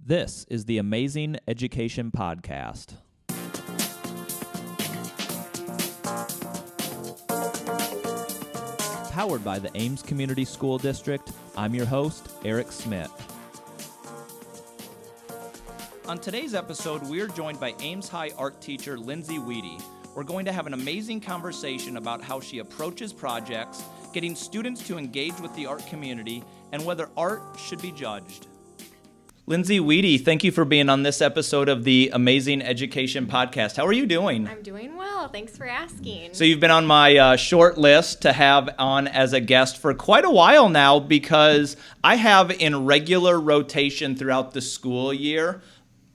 This is the Amazing Education Podcast. Powered by the Ames Community School District, I'm your host, Eric Smith. On today's episode, we are joined by Ames High art teacher Lindsay Wede. We're going to have an amazing conversation about how she approaches projects, getting students to engage with the art community, and whether art should be judged. Lindsay Wede, thank you for being on this episode of the Amazing Education Podcast. How are you doing? I'm doing well. Thanks for asking. So you've been on my short list to have on as a guest for quite a while now because I have in regular rotation throughout the school year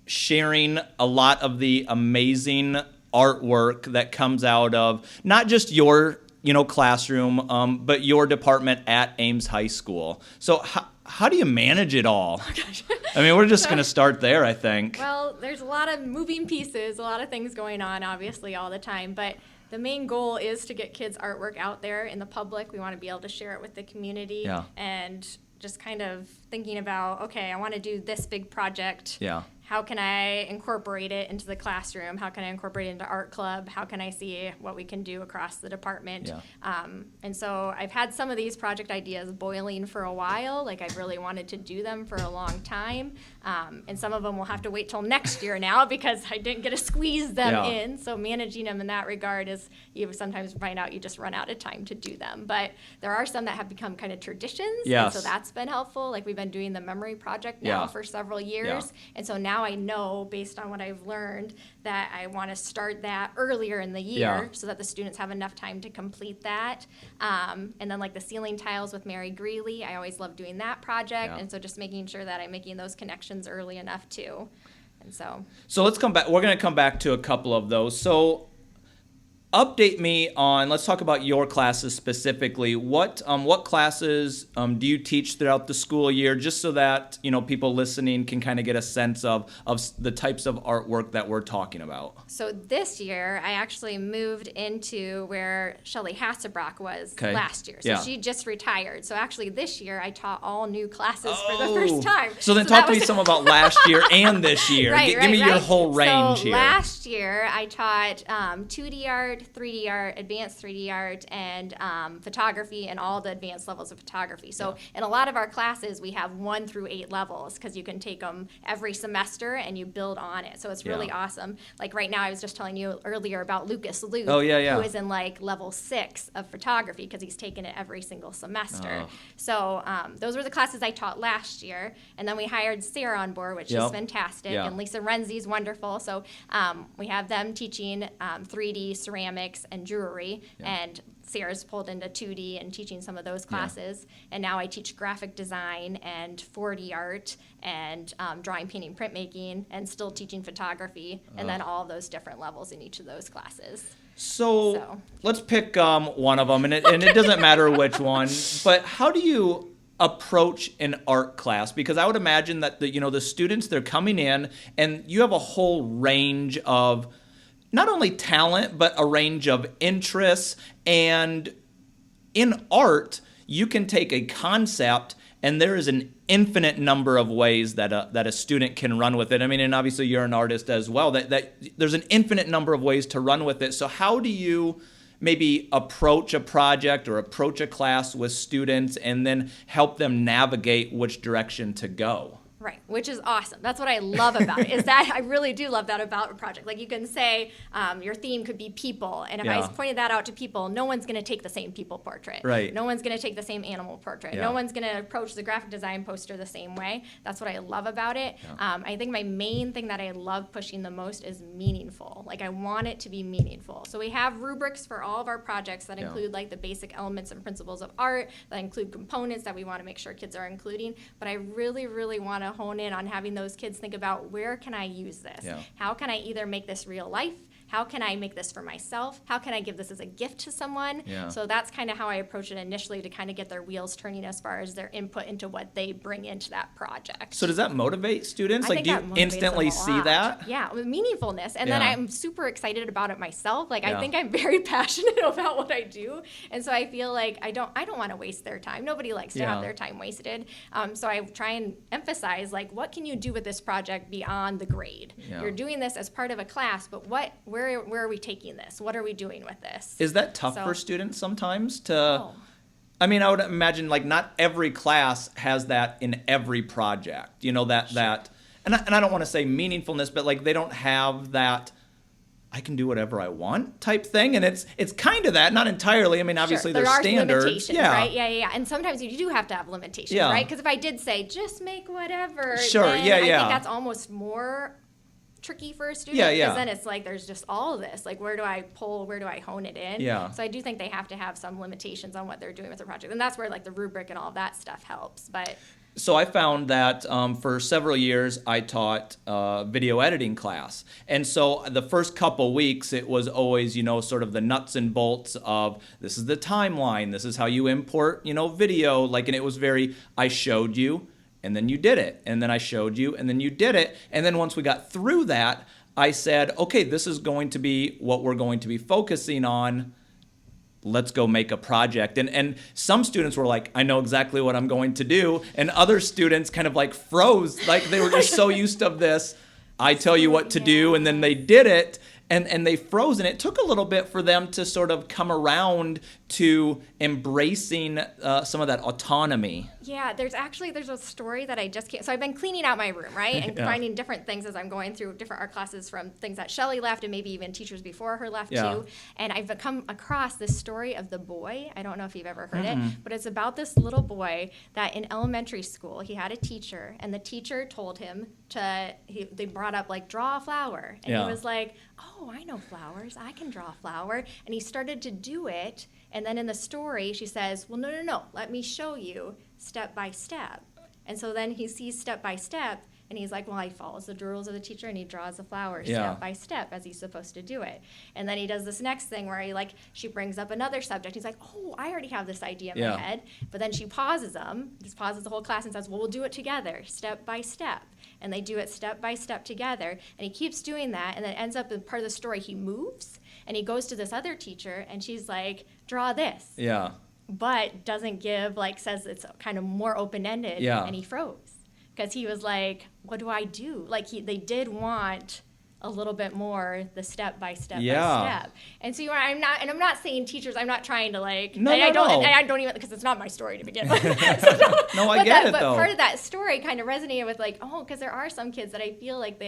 sharing a lot of the amazing artwork that comes out of not just your classroom, but your department at Ames High School. So how do you manage it all? Oh, gosh. I mean, we're just going to start there, I think. Well, there's a lot of moving pieces, a lot of things going on, obviously, all the time. But the main goal is to get kids' artwork out there in the public. We want to be able to share it with the community. Yeah. And just kind of thinking about, okay, I want to do this big project. Yeah. How can I incorporate it into the classroom? How can I incorporate it into art club? How can I see what we can do across the department? Yeah. And so I've had some of these project ideas boiling for a while. Like I've really wanted to do them for a long time. And some of them will have to wait till next year now because I didn't get to squeeze them in. So managing them in that regard is you sometimes find out you just run out of time to do them. But there are some that have become kind of traditions. Yes. And so that's been helpful. Like we've been doing the memory project now for several years. Yeah. And so now I know, based on what I've learned, that I want to start that earlier in the year so that the students have enough time to complete that. And then like the ceiling tiles with Mary Greeley, I always love doing that project. Yeah. And so just making sure that I'm making those connections early enough too. And so let's come back. We're going to come back to a couple of those. So update me on, let's talk about your classes specifically. What classes do you teach throughout the school year, just so that people listening can kind of get a sense of the types of artwork that we're talking about? So this year, I actually moved into where Shelley Hassebrock was last year. So she just retired. So actually this year, I taught all new classes for the first time. So then talk to me some about last year and this year. Give me your whole range here. Last year, I taught 2D art, 3D art, advanced 3D art, and photography, and all the advanced levels of photography. So in a lot of our classes, we have 1 through 8 levels because you can take them every semester and you build on it. So it's really awesome. Like right now, I was just telling you earlier about Lucas Luke, who is in like level 6 of photography because he's taken it every single semester. So those were the classes I taught last year. And then we hired Sarah on board, which is fantastic. And Lisa Renzi's wonderful. So we have them teaching 3D ceramics and jewelry, and Sarah's pulled into 2D and teaching some of those classes. And now I teach graphic design and 4D art and drawing, painting, printmaking, and still teaching photography, and then all those different levels in each of those classes. So let's pick one of them, and it doesn't matter which one, but how do you approach an art class? Because I would imagine that the students, they're coming in and you have a whole range of not only talent, but a range of interests. And in art, you can take a concept and there is an infinite number of ways that a student can run with it. I mean, and obviously you're an artist as well, that there's an infinite number of ways to run with it. So how do you maybe approach a project or approach a class with students and then help them navigate which direction to go? Right, which is awesome. That's what I love about it, is that I really do love that about a project. Like you can say your theme could be people, and if I pointed that out to people, no one's going to take the same people portrait. Right. No one's going to take the same animal portrait. No one's going to approach the graphic design poster the same way. That's what I love about it. I think my main thing that I love pushing the most is meaningful. Like I want it to be meaningful. So we have rubrics for all of our projects that include like the basic elements and principles of art, that include components that we want to make sure kids are including. But I really, really want to hone in on having those kids think about, where can I use this? How can I either make this real life? how can I make this for myself? How can I give this as a gift to someone? Yeah. So that's kind of how I approach it initially, to kind of get their wheels turning as far as their input into what they bring into that project. So does that motivate students? I Like, think do that you motivates instantly them a see lot. that? Yeah, with meaningfulness. And then Yeah. I'm super excited about it myself. Like, Yeah. I think I'm very passionate about what I do. And so I feel like I don't want to waste their time. Nobody likes to Yeah. have their time wasted. So I try and emphasize, like, what can you do with this project beyond the grade? Yeah. You're doing this as part of a class, but where are we taking this? What are we doing with this? Is that tough So- for students sometimes to... Oh. I mean, I would imagine, like, not every class has that in every project. You know, that and I don't want to say meaningfulness, but, like, they don't have that I can do whatever I want type thing. And it's kind of that, not entirely. I mean, obviously Sure. there's There are standards. limitations, Yeah. right? Yeah. And sometimes you do have to have limitations, Yeah. right? Because if I did say, just make whatever, Sure, then yeah, I yeah. think that's almost more tricky for a student. Yeah, yeah. Because then it's like, there's just all of this. Like, where do I pull? Where do I hone it in? Yeah. So I do think they have to have some limitations on what they're doing with their project. And that's where, like, the rubric and all of that stuff helps. But So I found that for several years I taught video editing class. And so the first couple weeks it was always, you know, sort of the nuts and bolts of this is the timeline, this is how you import, you know, video. Like, and it was very, I showed you and then you did it. And then I showed you and then you did it. And then once we got through that, I said, okay, this is going to be what we're going to be focusing on. Let's go make a project. And some students were like, I know exactly what I'm going to do. And other students kind of like froze. Like, they were just so used to this. I tell you what to do. And then they did it. And they froze. And it took a little bit for them to sort of come around to embracing some of that autonomy. yeah, there's a story that I just can't. So I've been cleaning out my room, right? And Yeah. finding different things as I'm going through different art classes, from things that Shelley left and maybe even teachers before her left Yeah. too. And I've come across this story of the boy. I don't know if you've ever heard Mm-hmm. it, but it's about this little boy that in elementary school, he had a teacher, and the teacher told him they brought up, like, draw a flower. And Yeah. he was like, oh, I know flowers. I can draw a flower. And he started to do it. And then in the story, she says, well, no. Let me show you step by step. And so then he sees step by step, and he's like, well, he follows the rules of the teacher, and he draws the flowers Yeah. step by step as he's supposed to do it. And then he does this next thing where she brings up another subject. He's like, oh, I already have this idea in Yeah. my head. But then she pauses him. He pauses the whole class and says, well, we'll do it together, step by step. And they do it step by step together. And he keeps doing that. And then it ends up in part of the story, he moves. And he goes to this other teacher, and she's like, draw this. Yeah. But doesn't give, says it's kind of more open-ended. Yeah. And he froze. Because he was like, what do I do? Like, they did want a little bit more the step by step Yeah. by step. And so I'm not saying teachers, I'm not trying to No, I don't no. and I don't even, because it's not my story to begin with. No, I get it, but though. part of that story kind of resonated with, because there are some kids that I feel like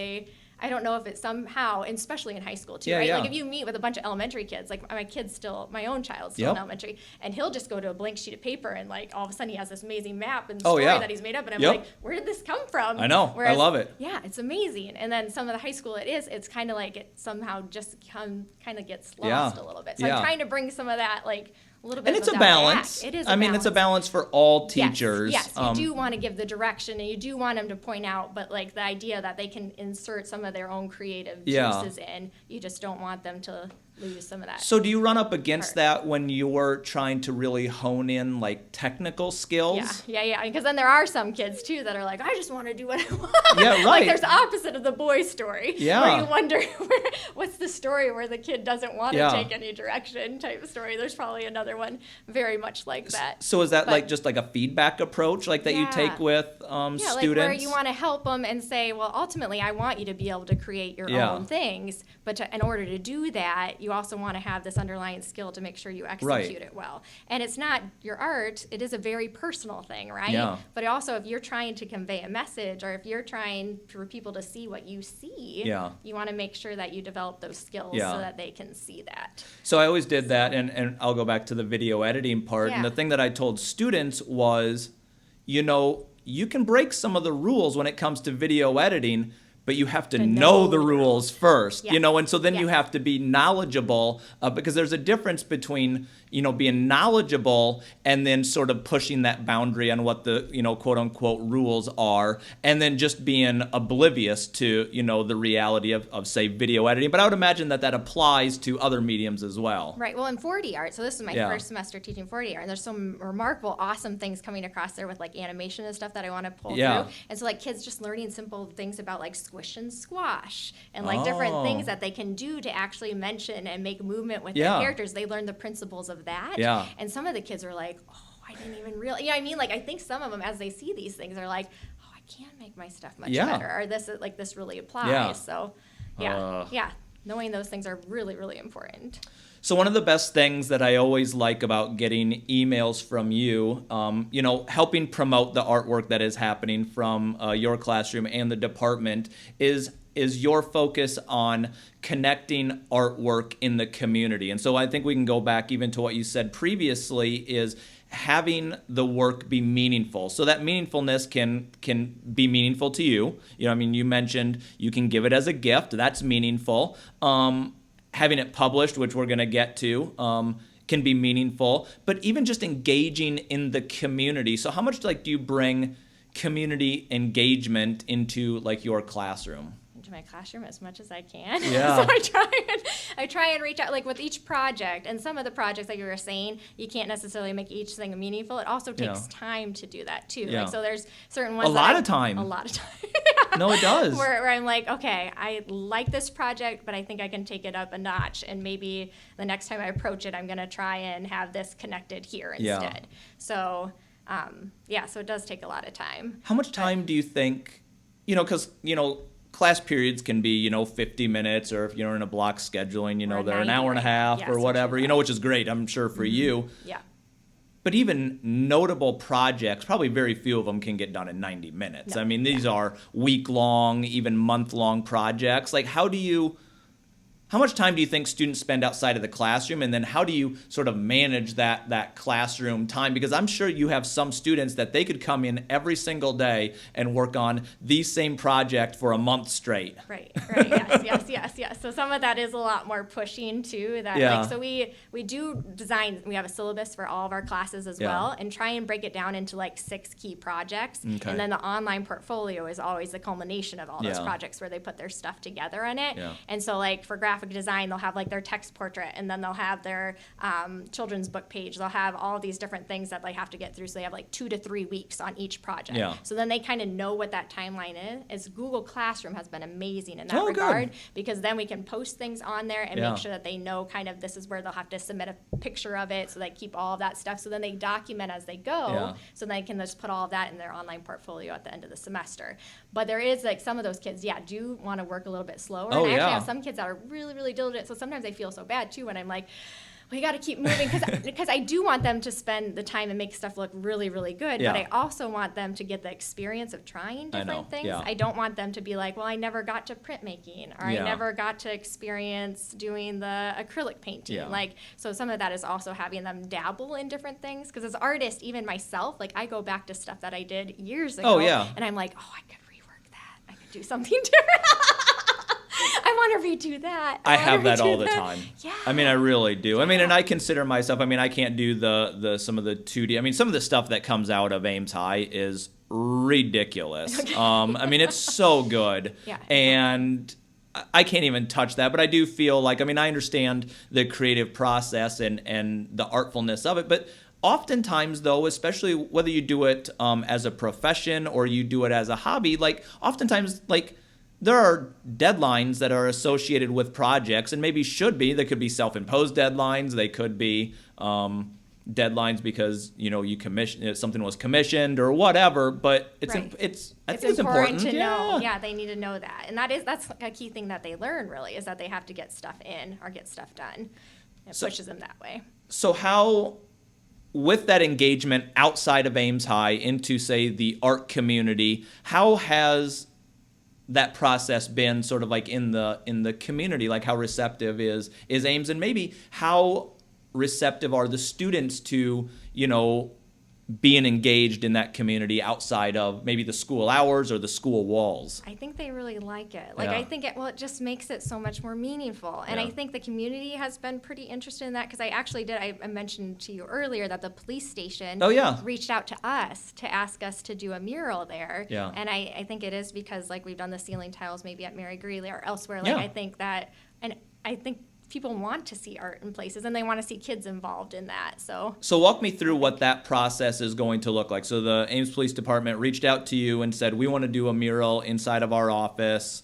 I don't know if it's somehow, and especially in high school too, Yeah, right? yeah. Like, if you meet with a bunch of elementary kids, like my own child's still Yep. in elementary, and he'll just go to a blank sheet of paper, and all of a sudden he has this amazing map and Oh, story yeah. that he's made up, and I'm Yep. like, where did this come from? I know. I love it. Yeah, it's amazing. And then some of the high school it's kind of like it somehow just kind of gets lost Yeah. a little bit. So Yeah. I'm trying to bring some of that, a little bit And of it's a that balance. back. It is I mean, it's a balance for all teachers. Yes, you do want to give the direction, and you do want them to point out, but the idea that they can insert some of their own creative Yeah. juices in, you just don't want them to lose some of that. So do you run up against part. that when you're trying to really hone in technical skills? Yeah. Because then there are some kids too that are like, I just want to do what I want. Yeah, right. There's the opposite of the boy story. Yeah. Where you wonder what's the story where the kid doesn't want to Yeah. take any direction type of story. There's probably another one very much like that. So is that But- just a feedback approach that you Yeah. take with Yeah, students? where you want to help them and say, well, ultimately, I want you to be able to create your Yeah. own things. But in order to do that, you also want to have this underlying skill to make sure you execute it well. And it's not your art. It is a very personal thing, right? Yeah. But also, if you're trying to convey a message, or if you're trying for people to see what you see, Yeah. you want to make sure that you develop those skills Yeah. so that they can see that. So I always did that, and I'll go back to the video editing part. And Yeah. the thing that I told students was, you can break some of the rules when it comes to video editing, but you have to To know know the the rules first, Yes. and so then you Yes. have to be knowledgeable, because there's a difference between, being knowledgeable and then sort of pushing that boundary on what the, quote unquote rules are, and then just being oblivious to, the reality of say, video editing. But I would imagine that applies to other mediums as well. Right. Well, in 4D art, so this is my Yeah. first semester teaching 4D art, and there's some remarkable, awesome things coming across there with like animation and stuff that I want to pull Yeah. through. And so like kids just learning simple things about like squish and squash and like different Oh. things that they can do to actually mention and make movement with Yeah. their characters. They learn the principles of that. Yeah. And some of the kids are like, oh, I didn't even realize. I mean, like I think some of them, as they see these things, are like, oh, I can make my stuff much Yeah. better, or this really applies. Yeah. So, yeah. Knowing those things are really, really important. So one of the best things that I always like about getting emails from you, helping promote the artwork that is happening from your classroom and the department is your focus on connecting artwork in the community. And so I think we can go back even to what you said previously, is having the work be meaningful. So that meaningfulness can be meaningful to you. You mentioned you can give it as a gift. That's meaningful. Having it published, which we're going to get to, can be meaningful. But even just engaging in the community. So how much do you bring community engagement into your classroom? Into my classroom as much as I can. Yeah. So I try and reach out with each project, and some of the projects that you were saying, you can't necessarily make each thing meaningful. It also takes time to do that too. Yeah. So there's certain ones A lot of time. No, it does. Where I'm like, okay, I like this project, but I think I can take it up a notch, and maybe the next time I approach it, I'm going to try and have this connected here instead. So, so it does take a lot of time. How much time do you think, because, class periods can be, 50 minutes, or if you're in a block scheduling, they're an hour and a half or whatever, which is great, I'm sure, for you. Yeah. But even notable projects, probably very few of them can get done in 90 minutes. No. I mean, these are week-long, even month-long projects. How much time do you think students spend outside of the classroom, and then how do you sort of manage that classroom time? Because I'm sure you have some students that they could come in every single day and work on the same project for a month straight. Right. Yes. So some of that is a lot more pushing too. So we do design. We have a syllabus for all of our classes as well, and try and break it down into 6 key projects. Okay. And then the online portfolio is always the culmination of all those projects where they put their stuff together in it. Yeah. And so for graphic design, they'll have their text portrait, and then they'll have their children's book page. They'll have all these different things that they have to get through. So they have 2 to 3 weeks on each project. Yeah. So then they kind of know what that timeline is. Google Classroom has been amazing in that Oh, regard, good. because then we can post things on there and make sure that they know kind of this is where they'll have to submit a picture of it, so they keep all of that stuff. So then they document as they go, Yeah. so they can just put all of that in their online portfolio at the end of the semester. But there is some of those kids, do want to work a little bit slower. Oh, and I actually yeah. have some kids that are really, really diligent. So sometimes I feel so bad too when I'm like, we got to keep moving, because I do want them to spend the time and make stuff look really, really good. Yeah. But I also want them to get the experience of trying different things. Yeah. I don't want them to be like, well, I never got to printmaking, or I never got to experience doing the acrylic painting. Yeah. So some of that is also having them dabble in different things. Because as an artist, even myself, I go back to stuff that I did years ago. Oh, yeah. And I'm like, oh, I could rework that. I could do something different. I want to redo that. I have that all the time. Yeah. I mean, I really do. I mean, and I consider myself, I can't do the some of the 2D. Some of the stuff that comes out of Ames High is ridiculous. It's so good. Yeah. And I can't even touch that, but I do feel I understand the creative process and the artfulness of it, but oftentimes, though, especially whether you do it as a profession or you do it as a hobby, oftentimes, there are deadlines that are associated with projects, and maybe should be. They could be self-imposed deadlines. They could be deadlines because you commission something was commissioned or whatever. But I think it's important to know. Yeah, they need to know that, and that's a key thing that they learn. Really, is that they have to get stuff in or get stuff done. It pushes them that way. So how, with that engagement outside of Ames High into, say, the art community, how has that process been sort of in the community? How receptive is Ames, and maybe how receptive are the students to being engaged in that community outside of maybe the school hours or the school walls? I think they really like it. Like, Yeah. I think it just makes it so much more meaningful. And Yeah. I think the community has been pretty interested in that, because I mentioned to you earlier that the police station Oh, yeah. reached out to us to ask us to do a mural there. Yeah. And I think it is because, like, we've done the ceiling tiles maybe at Mary Greeley or elsewhere. Like, Yeah. I think that, and I think people want to see art in places, and they want to see kids involved in that. So walk me through what that process is going to look like. So the Ames Police Department reached out to you and said, we want to do a mural inside of our office.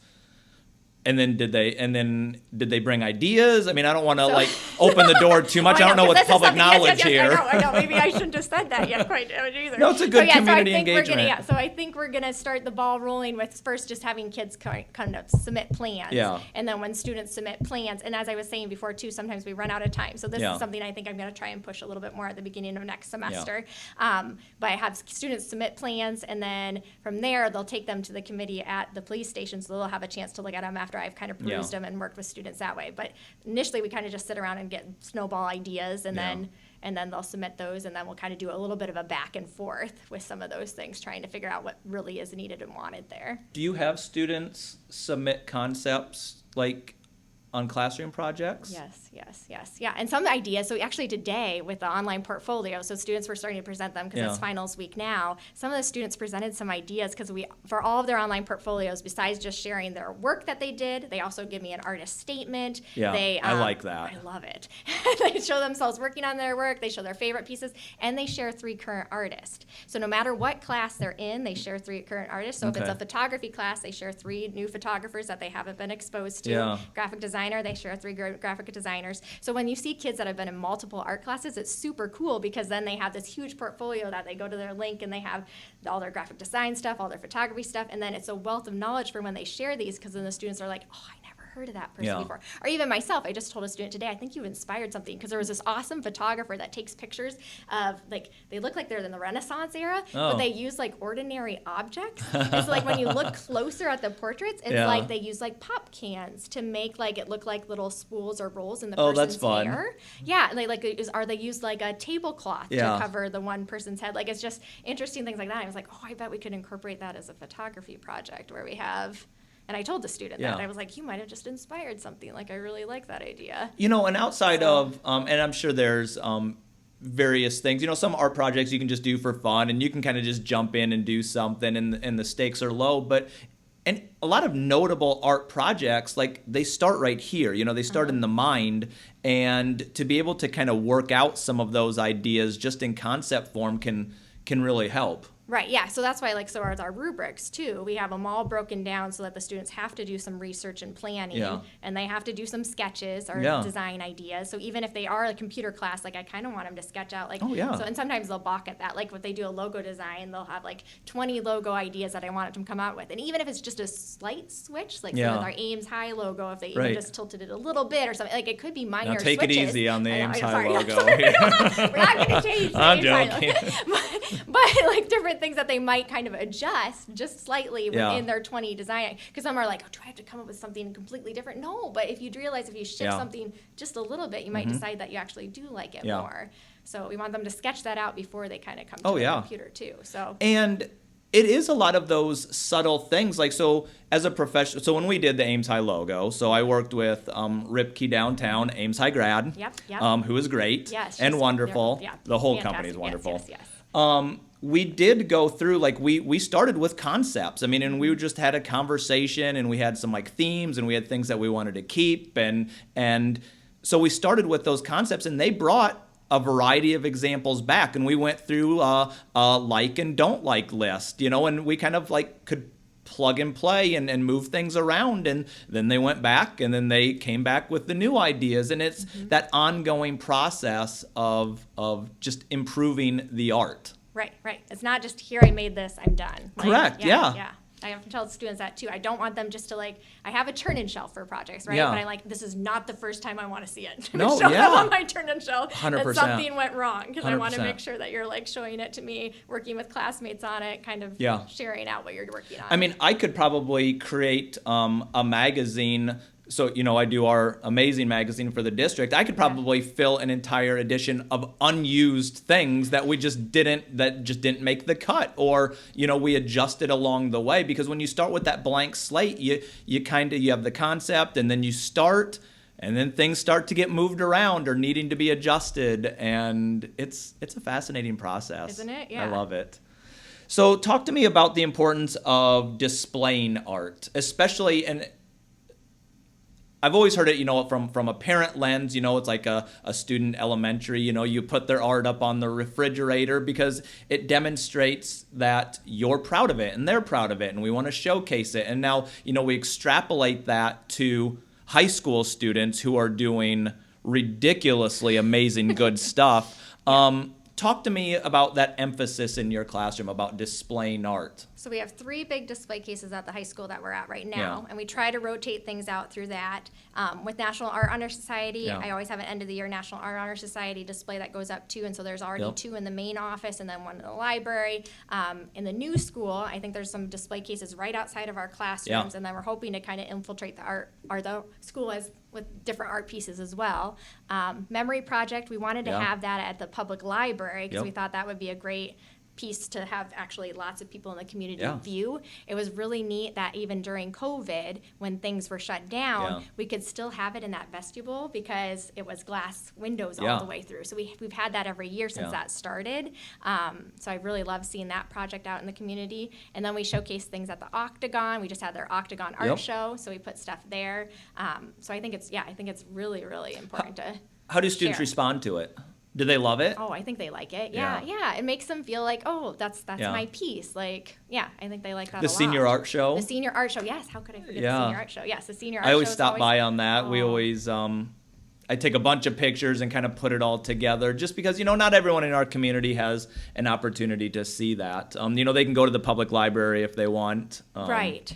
And then did they bring ideas? I mean, I don't want to like open the door too much. I don't know what's public knowledge here. I know. Maybe I shouldn't have said that yet quite either. No, it's a good community engagement. So I think we're gonna start the ball rolling with first just having kids kind of submit plans. Yeah. And then when students submit plans, and as I was saying before too, sometimes we run out of time. So this Yeah. is something I think I'm gonna try and push a little bit more at the beginning of next semester. But I have students submit plans, and then from there they'll take them to the committee at the police station, so they'll have a chance to look at them after I've kind of perused them and worked with students that way. But initially we kind of just sit around and get snowball ideas, and then they'll submit those, and then we'll kind of do a little bit of a back and forth with some of those things, trying to figure out what really is needed and wanted there. Do you have students submit concepts like on classroom projects? Yes. Yeah, and some ideas. So actually today with the online portfolio, so students were starting to present them because it's finals week now. Some of the students presented some ideas because for all of their online portfolios, besides just sharing their work that they did, they also give me an artist statement. Yeah, I like that. I love it. They show themselves working on their work, they show their favorite pieces, and they share 3 current artists. So no matter what class they're in, they share 3 current artists. So if it's a photography class, they share 3 new photographers that they haven't been exposed to. Yeah. Graphic designer, they share 3 graphic designers. So when you see kids that have been in multiple art classes, it's super cool, because then they have this huge portfolio that they go to their link and they have all their graphic design stuff, all their photography stuff, and then it's a wealth of knowledge for when they share these, because then the students are like, oh, I never heard of that person before. Or even myself, I just told a student today, I think you've inspired something, because there was this awesome photographer that takes pictures of, like, they look like they're in the Renaissance era, but they use like ordinary objects. It's like when you look closer at the portraits, it's like they use like pop cans to make like it look like little spools or rolls in the person's hair. Yeah, and they use like a tablecloth to cover the one person's head. Like, it's just interesting things like that. I was like, oh, I bet we could incorporate that as a photography project where we have. And I told the student that. I was like, you might have just inspired something. Like, I really like that idea. You know, and outside of, and I'm sure there's various things. You know, some art projects you can just do for fun, and you can kind of just jump in and do something, and the stakes are low. But and a lot of notable art projects, like, they start right here. You know, they start in the mind, and to be able to kind of work out some of those ideas just in concept form can really help. Right, yeah, so that's why, like, so are our rubrics, too. We have them all broken down so that the students have to do some research and planning, and they have to do some sketches or design ideas. So even if they are a computer class, like, I kind of want them to sketch out, like, so, and sometimes they'll balk at that. Like, if they do a logo design, they'll have, like, 20 logo ideas that I want them to come out with. And even if it's just a slight switch, like, so with our Ames High logo, if they even just tilted it a little bit or something, like, it could be minor now take switches. It easy on the Ames High logo. We're not going to change the I'm Ames joking. High logo. But, like, different things that they might kind of adjust just slightly within their 20 design, because some are like, oh, do I have to come up with something completely different? No, but if you realize if you shift something just a little bit, you might decide that you actually do like it more. So we want them to sketch that out before they kind of come to the computer too. So and it is a lot of those subtle things. Like, so as a professional, so when we did the Ames High logo, so I worked with Ripke downtown, Ames High grad, who is great and wonderful. The whole company is wonderful. Yes. We did go through, like, we started with concepts. I mean, and we just had a conversation, and we had some, like, themes, and we had things that we wanted to keep. And so we started with those concepts, and they brought a variety of examples back. And we went through a like and don't like list, you know, and we kind of, like, could plug and play and move things around. And then they went back, and then they came back with the new ideas. And it's that ongoing process of just improving the art. Right. It's not just, here, I made this, I'm done. Like, correct, yeah. I have to tell students that too. I don't want them just to, like, I have a turn-in shelf for projects, right? But I'm like, this is not the first time I want to see it. No, show them on my turn-in shelf 100%. that something went wrong, because I want to 100%. make sure that you're, like, showing it to me, working with classmates on it, kind of sharing out what you're working on. I mean, I could probably create a magazine So, I do our amazing magazine for the district. I could probably fill an entire edition of unused things that just didn't make the cut, or, we adjusted along the way. Because when you start with that blank slate, you have the concept, and then you start, and then things start to get moved around or needing to be adjusted. And it's a fascinating process. Isn't it? Yeah. I love it. So talk to me about the importance of displaying art, especially, and I've always heard it, from a parent lens, it's like a student elementary, you put their art up on the refrigerator because it demonstrates that you're proud of it and they're proud of it and we want to showcase it. And now, we extrapolate that to high school students who are doing ridiculously amazing good stuff. Talk to me about that emphasis in your classroom about displaying art. So we have 3 big display cases at the high school that we're at right now, and we try to rotate things out through that. With National Art Honor Society, I always have an end of the year National Art Honor Society display that goes up too, and so there's already 2 in the main office and then 1 in the library. In the new school, I think there's some display cases right outside of our classrooms, and then we're hoping to kind of infiltrate the school with different art pieces as well. Memory Project, we wanted to have that at the public library because we thought that would be a great piece to have actually lots of people in the community view. It was really neat that even during COVID, when things were shut down, we could still have it in that vestibule because it was glass windows all the way through. So we've had that every year since that started. So I really love seeing that project out in the community. And then we showcase things at the Octagon. We just had their Octagon art show, so we put stuff there. So I think it's really, really important to How do students respond to it? Do they love it? Oh, I think they like it. Yeah. It makes them feel like, oh, that's my piece. Like, I think they like that a lot. The senior art show? The senior art show. Yes. How could I forget the senior art show? Yes, the senior art show. I always stop by on that. We always I take a bunch of pictures and kind of put it all together just because, not everyone in our community has an opportunity to see that. They can go to the public library if they want. Right.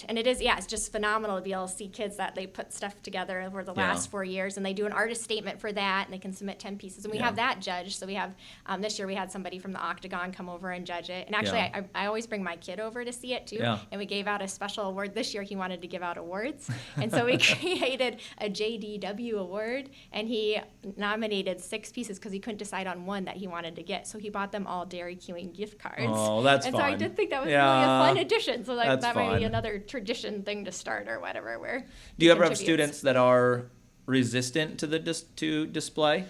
And it is, it's just phenomenal to be able to see kids that they put stuff together over the last 4 years, and they do an artist statement for that, and they can submit 10 pieces. And we have that judged. So we have, this year we had somebody from the Octagon come over and judge it. And actually, I always bring my kid over to see it too. And we gave out a special award. This year he wanted to give out awards. And so we created a JDW award. And he nominated 6 pieces because he couldn't decide on one that he wanted to get. So he bought them all Dairy Queen gift cards. Oh, that's fun. And so I did think that was really a fun addition. So that might be another tradition thing to start or whatever. Do you ever have students that are resistant to to display?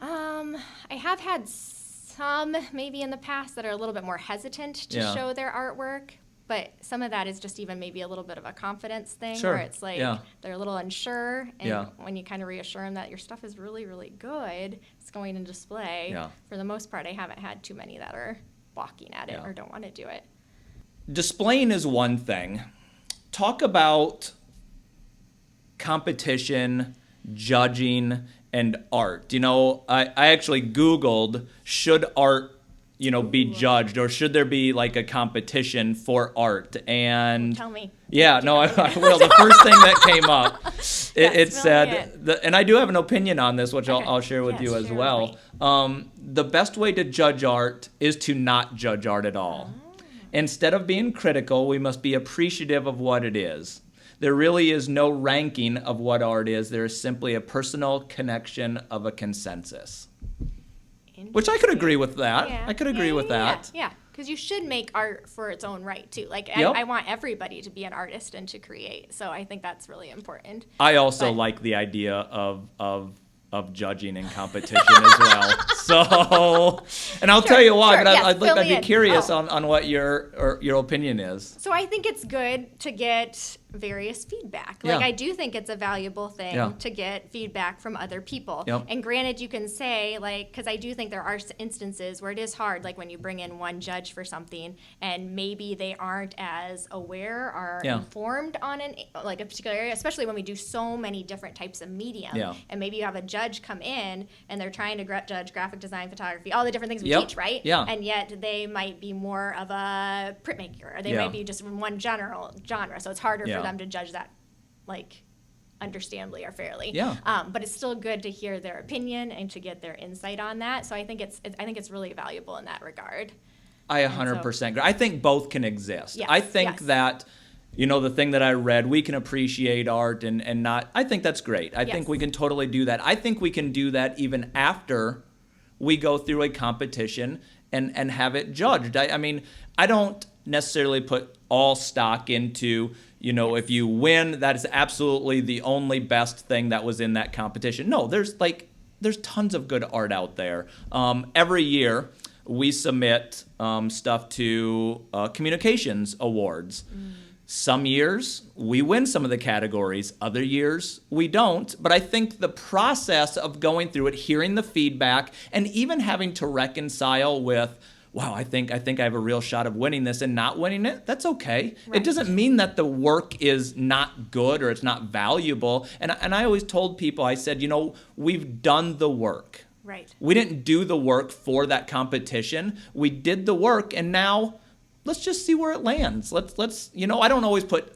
I have had some maybe in the past that are a little bit more hesitant to show their artwork. But some of that is just even maybe a little bit of a confidence thing where it's like they're a little unsure. And when you kind of reassure them that your stuff is really, really good, it's going in display. For the most part, I haven't had too many that are balking at it or don't want to do it. Displaying is one thing. Talk about competition, judging, and art. I actually Googled, should art be judged, or should there be like a competition for art? And tell me. Yeah, no, I will. The first thing that came up, it said, and I do have an opinion on this, which I'll share with you as well. The best way to judge art is to not judge art at all. Instead of being critical, we must be appreciative of what it is. There really is no ranking of what art is. There is simply a personal connection of a consensus. Which I could agree with that. I could agree with that. Yeah, because you should make art for its own right, too. Like, I want everybody to be an artist and to create. So I think that's really important. I also like the idea of judging in competition as well. So, and I'll tell you why, but I'd be curious on what your opinion is. So I think it's good to get various feedback. Like, I do think it's a valuable thing to get feedback from other people. And granted, you can say, like, because I do think there are instances where it is hard, like when you bring in one judge for something and maybe they aren't as aware or informed on a particular area, especially when we do so many different types of medium. And maybe you have a judge come in and they're trying to judge graphic design, photography, all the different things we teach, right? And yet they might be more of a printmaker, or they might be just in one genre. So it's harder for them to judge that, like, understandably or fairly. But it's still good to hear their opinion and to get their insight on that. So I think it's really valuable in that regard. I 100% agree. I think both can exist. I think that the thing that I read, we can appreciate art and not, I think that's great. I think we can totally do that. I think we can do that even after we go through a competition and have it judged. I mean, I don't necessarily put all stock into, if you win, that is absolutely the only best thing that was in that competition. No, there's tons of good art out there. Every year, we submit stuff to communications awards. Some years, we win some of the categories. Other years, we don't. But I think the process of going through it, hearing the feedback, and even having to reconcile with, wow, I think I have a real shot of winning this and not winning it, that's okay. Right. It doesn't mean that the work is not good or it's not valuable. And I always told people, I said, we've done the work. Right. We didn't do the work for that competition. We did the work, and now let's just see where it lands. Let's I don't always put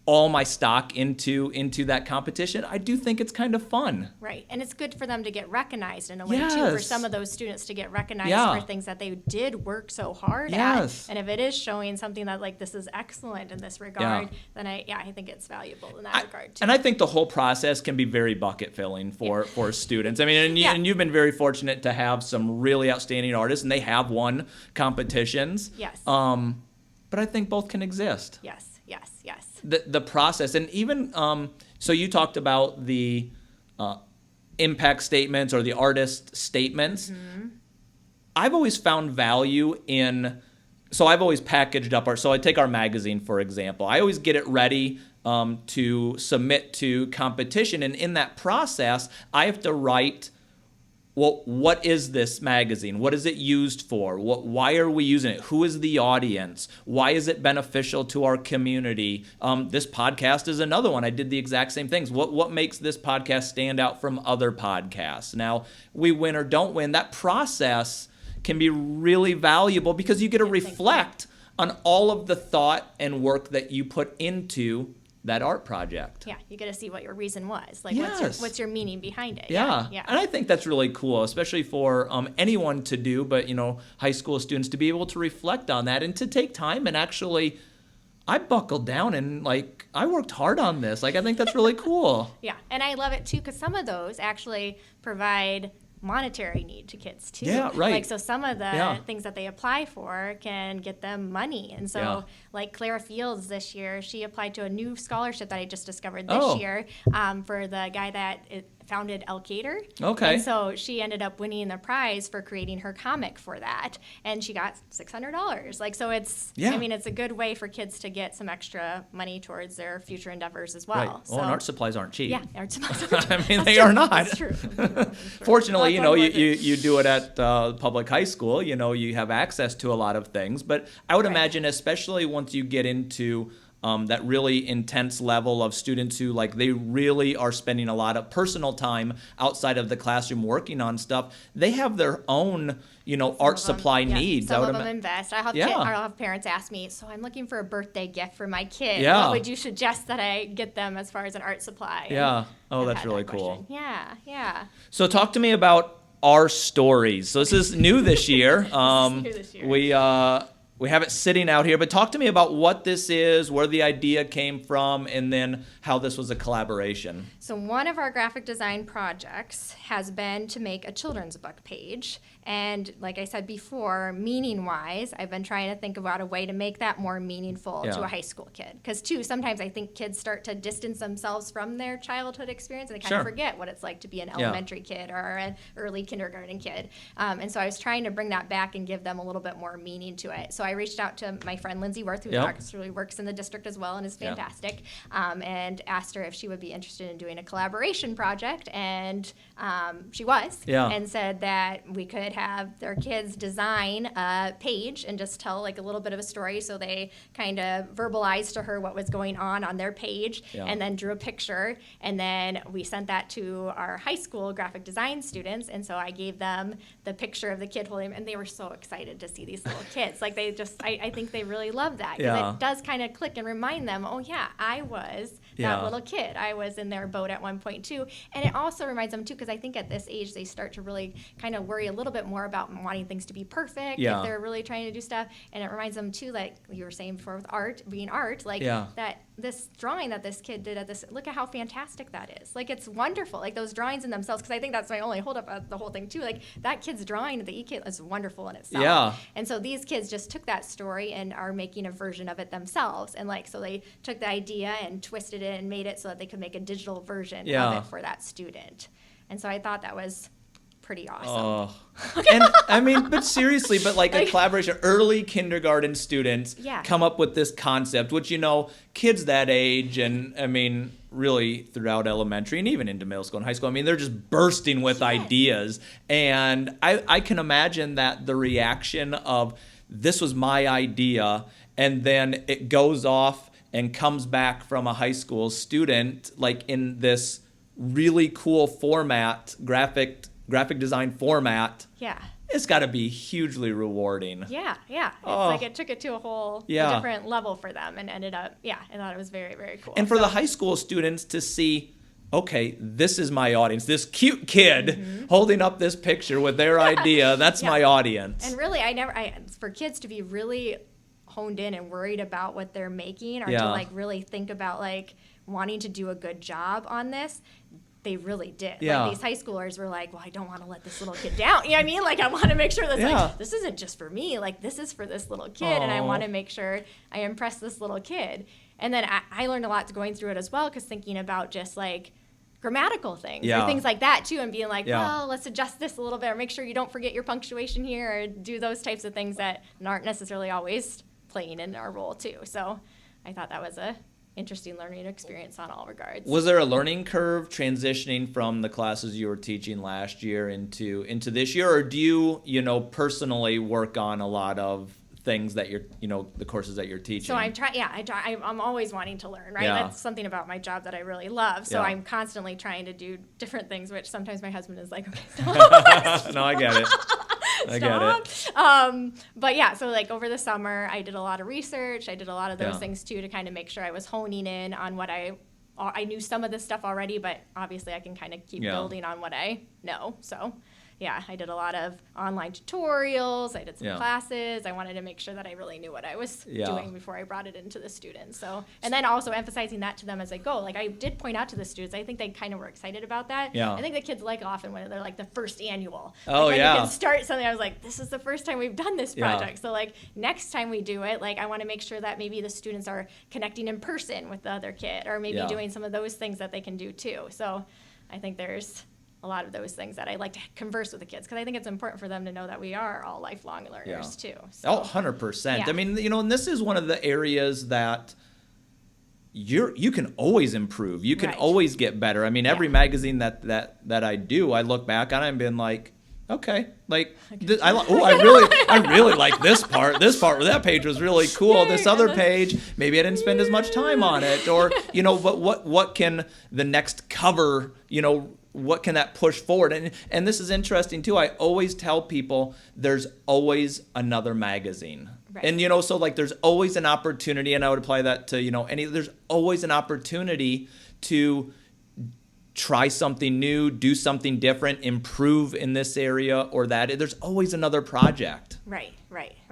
all my stock into that competition. I do think it's kind of fun. Right. And it's good for them to get recognized in a way, too, for some of those students to get recognized for things that they did work so hard at. And if it is showing something that, like, this is excellent in this regard, then I think it's valuable in that regard, too. And I think the whole process can be very bucket filling for students. I mean, and you've been very fortunate to have some really outstanding artists, and they have won competitions. Yes. But I think both can exist. Yes. The process, and even so you talked about the impact statements or the artist statements. Mm-hmm. I've always found value in, so I've always packaged up so I take our magazine, for example. I always get it ready to submit to competition, and in that process, I have to write, well, what is this magazine? What is it used for? Why are we using it? Who is the audience? Why is it beneficial to our community? This podcast is another one. I did the exact same things. What makes this podcast stand out from other podcasts? Now, we win or don't win. That process can be really valuable because you get to reflect on all of the thought and work that you put into that art project. Yeah, you get to see what your reason was. Like, what's your meaning behind it? Yeah. And I think that's really cool, especially for anyone to do, but, high school students to be able to reflect on that and to take time and actually, I buckled down and, I worked hard on this. I think that's really cool. Yeah, and I love it, too, because some of those actually provide monetary need to kids too. Yeah, right. So some of the things that they apply for can get them money. And so like Clara Fields this year, she applied to a new scholarship that I just discovered this year for the guy that founded El Cater. Okay. And so she ended up winning the prize for creating her comic for that. And she got $600. So it's, it's a good way for kids to get some extra money towards their future endeavors as well. Right. Well, and art supplies aren't cheap. Yeah, art supplies aren't cheap. They are not. That's true. Fortunately, you do it at public high school. You have access to a lot of things. But I would imagine, especially once you get into that really intense level of students who they really are spending a lot of personal time outside of the classroom working on stuff. They have their own, art supply needs. Some of them invest. I'll have parents ask me, so I'm looking for a birthday gift for my kid. Yeah. What would you suggest that I get them as far as an art supply? Yeah. Oh, that's really cool. Yeah. So talk to me about our stories. So this is new this year. We have it sitting out here, but talk to me about what this is, where the idea came from, and then how this was a collaboration. So one of our graphic design projects has been to make a children's book page. And like I said before, meaning-wise, I've been trying to think about a way to make that more meaningful to a high school kid. Because, too, sometimes I think kids start to distance themselves from their childhood experience, and they kind of forget what it's like to be an elementary kid or an early kindergarten kid. And so I was trying to bring that back and give them a little bit more meaning to it. So I reached out to my friend Lindsay Wede, who actually works in the district as well and is fantastic, and asked her if she would be interested in doing a collaboration project. And she was, and said that we could have their kids design a page and just tell a little bit of a story. So they kind of verbalized to her what was going on their page, and then drew a picture. And then we sent that to our high school graphic design students. And so I gave them the picture of the kid holding him, and they were so excited to see these little kids. They I think they really love that, because Yeah. it does kind of click and remind them, oh yeah, I was Yeah. that little kid. I was in their boat at one point too. And it also reminds them too, because I think at this age they start to really kind of worry a little bit more about wanting things to be perfect Yeah. if they're really trying to do stuff. And it reminds them too, like you were saying before with art, being art, like Yeah. that this drawing that this kid did at this, look at how fantastic that is. Like, it's wonderful. Like those drawings in themselves, because I think that's my only hold up at the whole thing too. Like that kid's drawing, the E-kid, is wonderful in itself. Yeah. And so these kids just took that story and are making a version of it themselves. And like, so they took the idea and twisted it and made it so that they could make a digital version Yeah. of it for that student. And so I thought that was pretty awesome. Oh. And I mean, but seriously, but like a collaboration, early kindergarten students Yeah. come up with this concept, which, you know, kids that age, and I mean, really throughout elementary and even into middle school and high school, I mean, they're just bursting with Yes. ideas. And I can imagine that the reaction of, this was my idea, and then it goes off and comes back from a high school student, like in this really cool format, graphic design format. Yeah. It's got to be hugely rewarding. Yeah, yeah. It's Oh. like it took it to a whole Yeah. different level for them, and ended up, yeah, I thought it was very, very cool. And for the high school students to see, okay, this is my audience. This cute kid holding up this picture with their idea, that's Yeah. my audience. And really, for kids to be really honed in and worried about what they're making, or Yeah. to like really think about like wanting to do a good job on this, they really did. Yeah. Like these high schoolers were like, well, I don't want to let this little kid down. You know what I mean? Like I want to make sure that Yeah. like, this isn't just for me. Like this is for this little kid, and I Aw. want to make sure I impress this little kid. And then I learned a lot going through it as well, because thinking about just like grammatical things Yeah. or things like that too, and being like, Yeah. well, let's adjust this a little bit, or make sure you don't forget your punctuation here, or do those types of things that aren't necessarily always playing in our role too. So I thought that was a interesting learning experience on all regards. Was there a learning curve transitioning from the classes you were teaching last year into this year, or do you know, personally work on a lot of things that you're, you know, the courses that you're teaching? So I'm always wanting to learn, right? Yeah. That's something about my job that I really love. So Yeah. I'm constantly trying to do different things, which sometimes my husband is like, okay, stop. No, I get it. I get it. But yeah, so like over the summer, I did a lot of research. I did a lot of those Yeah. things too, to kind of make sure I was honing in on what I knew some of this stuff already, but obviously I can kind of keep Yeah. building on what I know. So yeah, I did a lot of online tutorials. I did some Yeah. classes. I wanted to make sure that I really knew what I was Yeah. doing before I brought it into the students. So, and then also emphasizing that to them as I go. Like I did point out to the students, I think they kind of were excited about that. Yeah. I think the kids like often when they're like the first annual. Oh, like when yeah. you can start something. I was like, this is the first time we've done this Yeah. project. So like next time we do it, like I want to make sure that maybe the students are connecting in person with the other kid, or maybe Yeah. doing some of those things that they can do too. So I think there's a lot of those things that I like to converse with the kids, because I think it's important for them to know that we are all lifelong learners too. So. Oh, 100%. Yeah. I mean, you know, and this is one of the areas that you can always improve. You can Right. always get better. I mean, every Yeah. magazine that I do, I look back on it and been like, okay, like I really like this part. This part where that page was really cool. Yay, This other and page, maybe I didn't spend as much time on it, or you know, what can the next cover, you know, what can that push forward? And this is interesting too. I always tell people there's always another magazine. Right. And you know, so like there's always an opportunity, and I would apply that to, you know, there's always an opportunity to try something new, do something different, improve in this area or that. There's always another project. Right.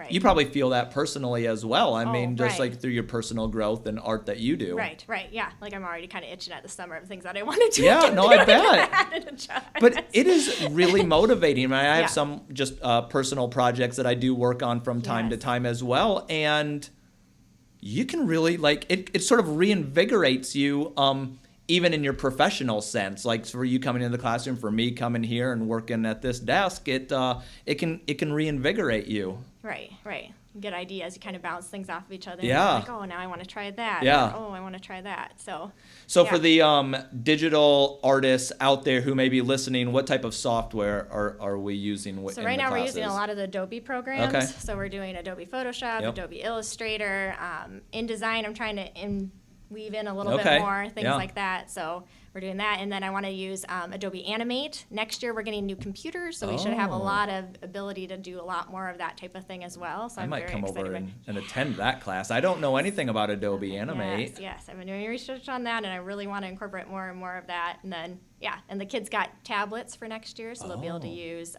You probably feel that personally as well. I mean, just right. like through your personal growth and art that you do. Right, yeah. Like I'm already kind of itching at the summer of things that I want to do. Yeah, no, I bet. bet. But it is really motivating. I mean, I have Yeah. some just personal projects that I do work on from time to Yes. time as well. And you can really, like, it sort of reinvigorates you, even in your professional sense. Like for you coming into the classroom, for me coming here and working at this desk, it can reinvigorate you. Right. You get ideas, you kind of bounce things off of each other. Yeah. Like, oh, now I want to try that. Yeah. Or, oh, I want to try that. So So yeah. for the digital artists out there who may be listening, what type of software are we using in So right the now classes? we're using a lot of the Adobe programs. Okay. So we're doing Adobe Photoshop, Yep. Adobe Illustrator. InDesign, I'm trying to weave in a little Okay. bit more, things Yeah. like that. So we're doing that. And then I want to use Adobe Animate. Next year, we're getting new computers, so we should have a Oh. lot of ability to do a lot more of that type of thing as well. So I I'm might very come excited over about- and attend that class. I don't know anything about Adobe Animate. Yes, I've been doing research on that, and I really want to incorporate more and more of that. And then, yeah, and the kids got tablets for next year, so they'll be able to Oh. use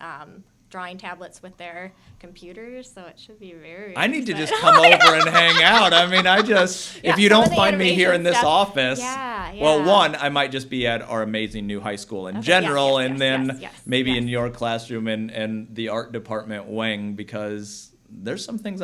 drawing tablets with their computers, so it should be very I need to just exciting. come over and hang out. I mean, Yeah, if you some don't of the find me here animation in this stuff. office, Yeah, well, yeah. one, I might just be at our amazing new high school in Okay, general, yes, and yes, then yes, yes, maybe yes. in your classroom and the art department wing, because there's some things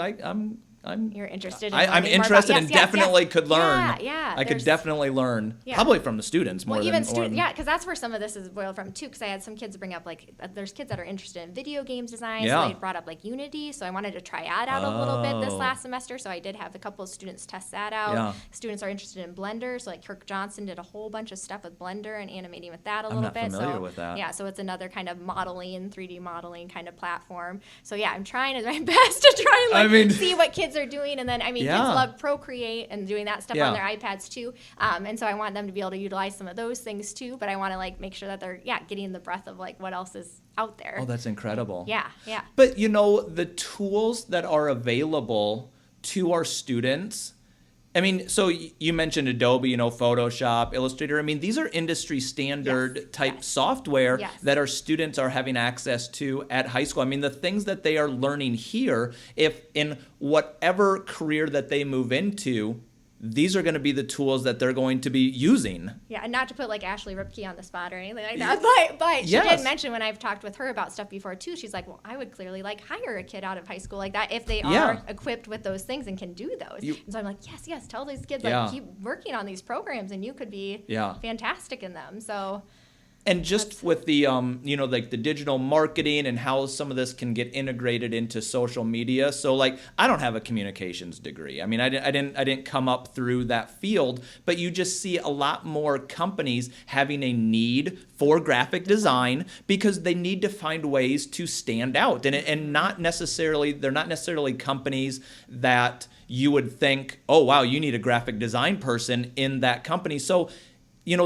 You're interested in I'm learning more interested about. and Yes, yes, definitely yes. could learn. Yeah, I could there's- definitely learn, Yeah. probably from the students more Well, than even students, or- yeah, because that's where some of this is boiled from too. Because I had some kids bring up like, there's kids that are interested in video games design, Yeah. so they brought up like Unity. So I wanted to try that out a little bit this Oh. last semester. So I did have a couple of students test that out. Yeah. Students are interested in Blender, so like Kirk Johnson did a whole bunch of stuff with Blender and animating with that a I'm little not bit. familiar So with that. yeah, so it's another kind of modeling, 3D modeling kind of platform. So yeah, I'm trying my best to try and I mean- see what kids are doing, and then I mean, Yeah. kids love Procreate and doing that stuff Yeah. on their iPads too. And so I want them to be able to utilize some of those things too, but I want to like make sure that they're getting the breadth of like what else is out there. Oh, that's incredible. Yeah, yeah. But you know, the tools that are available to our students, I mean, so you mentioned Adobe, Photoshop, Illustrator. I mean, these are industry standard Yes, type yes. software Yes. that our students are having access to at high school. I mean, the things that they are learning here, if in whatever career that they move into, these are going to be the tools that they're going to be using. Yeah, and not to put like Ashley Ripke on the spot or anything like that, but she Yes. did mention when I've talked with her about stuff before too, she's like, well, I would clearly like hire a kid out of high school like that if they Yeah. are equipped with those things and can do those. And so I'm like, yes, tell these kids Yeah. like keep working on these programs and you could be Yeah. fantastic in them. So And just with the like the digital marketing and how some of this can get integrated into social media. So like I don't have a communications degree. I mean I didn't come up through that field, but you just see a lot more companies having a need for graphic design because they need to find ways to stand out. And they're not necessarily companies that you would think, "Oh wow, you need a graphic design person in that company." So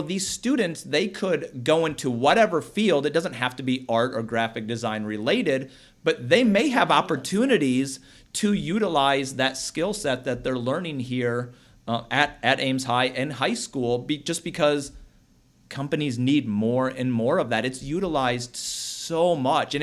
these students, they could go into whatever field. It doesn't have to be art or graphic design related, but they may have opportunities to utilize that skill set that they're learning here at Ames High and high school, just because companies need more and more of that. It's utilized so much, and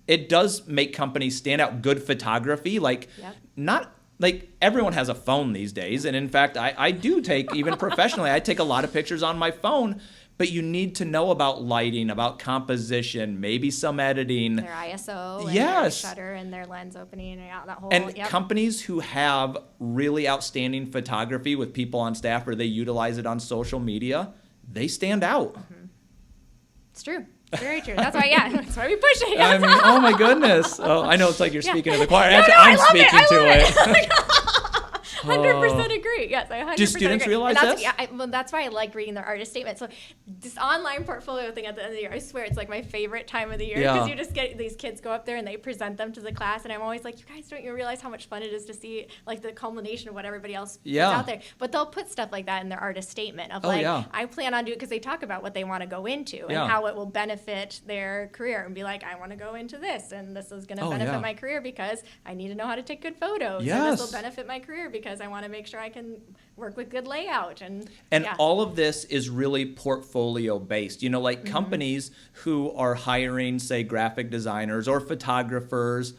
it does make companies stand out. Good photography, like Yep. not like everyone has a phone these days, and in fact I do take, even professionally, I take a lot of pictures on my phone, but you need to know about lighting, about composition, maybe some editing. their ISO and Yes. their shutter and their lens opening and that whole And yep. companies who have really outstanding photography with people on staff, or they utilize it on social media, they stand out. It's true. Very true. That's why, that's why we push it. I mean, oh my goodness. Oh, I know it's like you're Yeah. speaking to the choir. No, Actually, I I'm love it. speaking I to love it. 100% agree. Yes, I 100% Do students agree. realize and this? that's why I like reading their artist statement. So this online portfolio thing at the end of the year, I swear it's like my favorite time of the year Yeah. because you just get these kids go up there and they present them to the class, and I'm always like, you guys don't you realize how much fun it is to see like the culmination of what everybody else puts Yeah. out there. But they'll put stuff like that in their artist statement of Oh, like, yeah. I plan on doing, because they talk about what they want to go into and Yeah. how it will benefit their career, and be like, I want to go into this, and this is going to Oh, benefit yeah. my career because I need to know how to take good photos. And Yes. this will benefit my career because I want to make sure I can work with good layout and yeah. all of this is really portfolio based. Like Mm-hmm. companies who are hiring, say, graphic designers or photographers,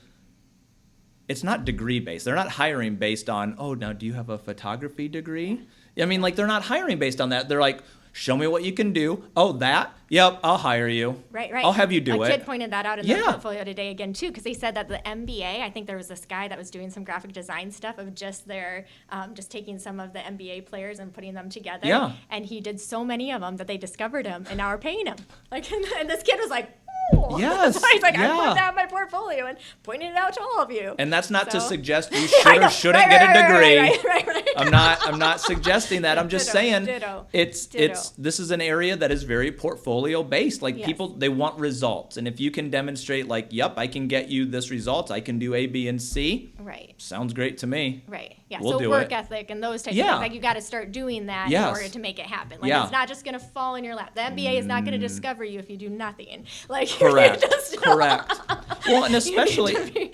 it's not degree based. They're not hiring based on, oh, now do you have a photography degree? I mean, like they're not hiring based on that. They're like, show me what you can do. Oh, that? Yep, I'll hire you. Right. I'll have you do a it. kid pointed that out in Yeah. their portfolio today again too, because they said that the MBA, I think there was this guy that was doing some graphic design stuff of just their, just taking some of the MBA players and putting them together. Yeah. And he did so many of them that they discovered him and now are paying him. Like, and this kid was like, cool. Yes, So he's like, yeah. I put that in my portfolio and pointed it out to all of you. And that's not to So- suggest you I should know. or shouldn't Right, get a right, degree. right. I'm not suggesting that. I'm just Ditto, saying ditto, it's ditto. this is an area that is very portfolio based. Like Yes. people, they want results, and if you can demonstrate, like, yep, I can get you this results, I can do A, B, and C. Right. Sounds great to me. Right. Yeah. We'll So do work it. ethic and those types Yeah. of things. Like you got to start doing that Yes. in order to make it happen. Like Yeah. it's not just gonna fall in your lap. The MBA is not gonna discover you if you do nothing. Like Correct. you're just Correct. Well, and you especially. need to be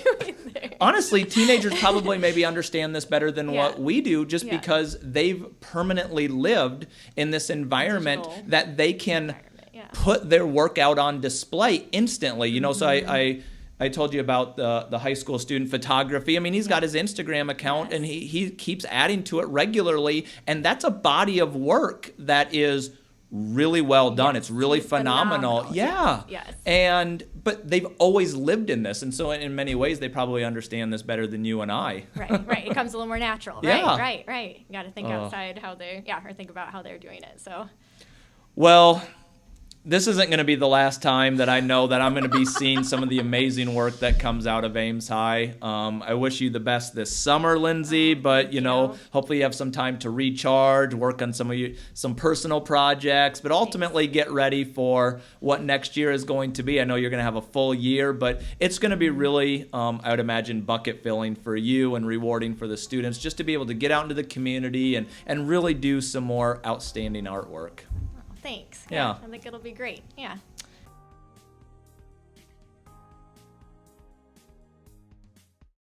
doing there. Honestly, teenagers probably maybe understand this better than Yeah. what we do, just Yeah. because they've permanently lived in this environment Digital that they can environment, yeah. put their work out on display instantly. You know, so I told you about the high school student photography. I mean, he's got his Instagram account and he keeps adding to it regularly, and that's a body of work that is really well done. Yes, It's really it's phenomenal. phenomenal. Yeah. Yes. But they've always lived in this, and so in many ways they probably understand this better than you and I. Right. It comes a little more natural. Yeah. Right. You got to think outside or think about how they're doing it. So. Well, this isn't going to be the last time that I know that I'm going to be seeing some of the amazing work that comes out of Ames High. I wish you the best this summer, Lindsay, but you know, hopefully you have some time to recharge, work on some personal projects, but ultimately get ready for what next year is going to be. I know you're going to have a full year, but it's going to be really, I would imagine, bucket filling for you and rewarding for the students, just to be able to get out into the community and really do some more outstanding artwork. Thanks. Yeah. I think it'll be great. Yeah.